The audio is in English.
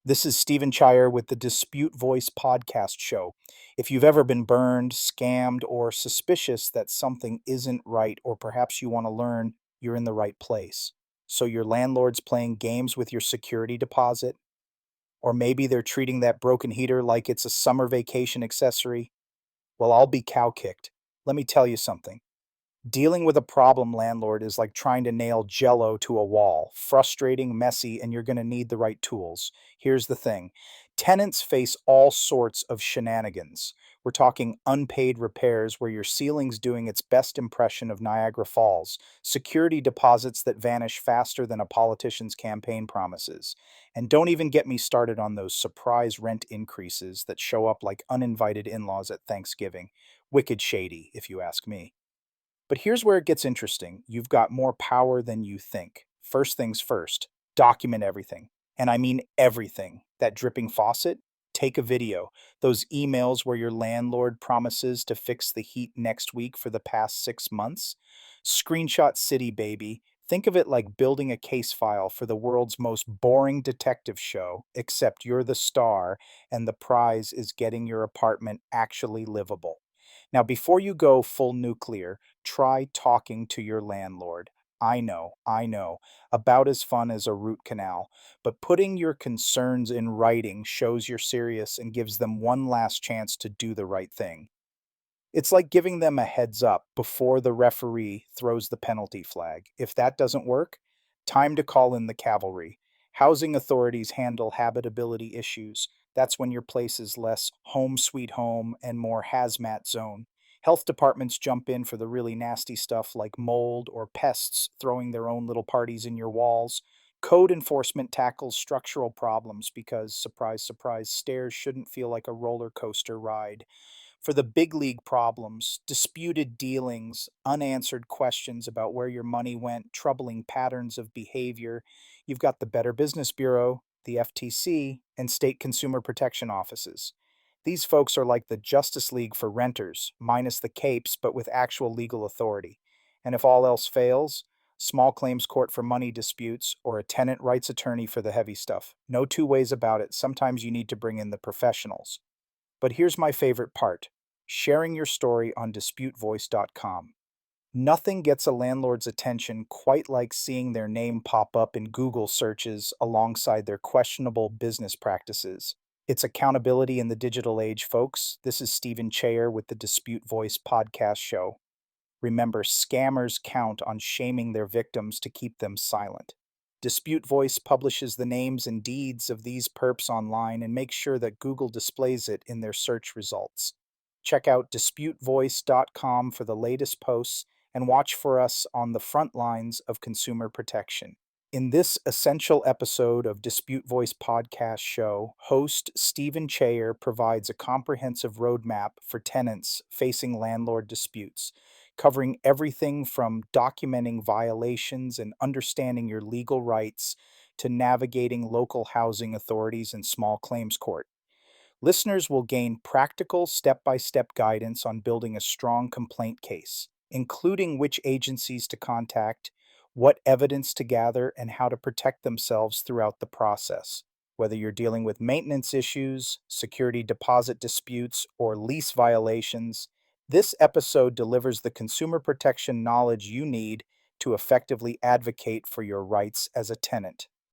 This is Steven Chayer with the DisputeVoice Podcast Show. If you've ever been burned, scammed, or suspicious that something isn't right, or perhaps you want to learn, you're in the right place. So your landlord's playing games with your security deposit, or maybe they're treating that broken heater like it's a summer vacation accessory. Well, I'll be cow kicked. Let me tell you something. Dealing with a problem landlord is like trying to nail jello to a wall. Frustrating, messy, and you're going to need the right tools. Here's the thing. Tenants face all sorts of shenanigans. We're talking unpaid repairs where your ceiling's doing its best impression of Niagara Falls, security deposits that vanish faster than a politician's campaign promises. And don't even get me started on those surprise rent increases that show up like uninvited in-laws at Thanksgiving. Wicked shady, if you ask me. But here's where it gets interesting. You've got more power than you think. First things first, document everything. And I mean everything. That dripping faucet, take a video. Those emails where your landlord promises to fix the heat next week for the past 6 months. Screenshot city, baby. Think of it like building a case file for the world's most boring detective show, except you're the star and the prize is getting your apartment actually livable. Now, before you go full nuclear, try talking to your landlord. I know, about as fun as a root canal, but putting your concerns in writing shows you're serious and gives them one last chance to do the right thing. It's like giving them a heads up before the referee throws the penalty flag. If that doesn't work, time to call in the cavalry. Housing authorities handle habitability issues. That's when your place is less home sweet home and more hazmat zone. Health departments jump in for the really nasty stuff like mold or pests throwing their own little parties in your walls. Code enforcement tackles structural problems because, surprise, surprise, stairs shouldn't feel like a roller coaster ride. For the big league problems, disputed dealings, unanswered questions about where your money went, troubling patterns of behavior, you've got the Better Business Bureau, the FTC, and state consumer protection offices. These folks are like the Justice League for renters, minus the capes, but with actual legal authority. And if all else fails, small claims court for money disputes, or a tenant rights attorney for the heavy stuff. No two ways about it. Sometimes you need to bring in the professionals. But here's my favorite part, sharing your story on DisputeVoice.com. Nothing gets a landlord's attention quite like seeing their name pop up in Google searches alongside their questionable business practices. It's accountability in the digital age, folks. This is Steven Chayer with the Dispute Voice Podcast Show. Remember, scammers count on shaming their victims to keep them silent. Dispute Voice publishes the names and deeds of these perps online and makes sure that Google displays it in their search results. Check out DisputeVoice.com for the latest posts and watch for us on the front lines of consumer protection. In this essential episode of Dispute Voice Podcast Show, host Steven Chayer provides a comprehensive roadmap for tenants facing landlord disputes, covering everything from documenting violations and understanding your legal rights to navigating local housing authorities and small claims court. Listeners will gain practical step by step guidance on building a strong complaint case, including which agencies to contact, what evidence to gather, and how to protect themselves throughout the process. Whether you're dealing with maintenance issues, security deposit disputes, or lease violations, this episode delivers the consumer protection knowledge you need to effectively advocate for your rights as a tenant.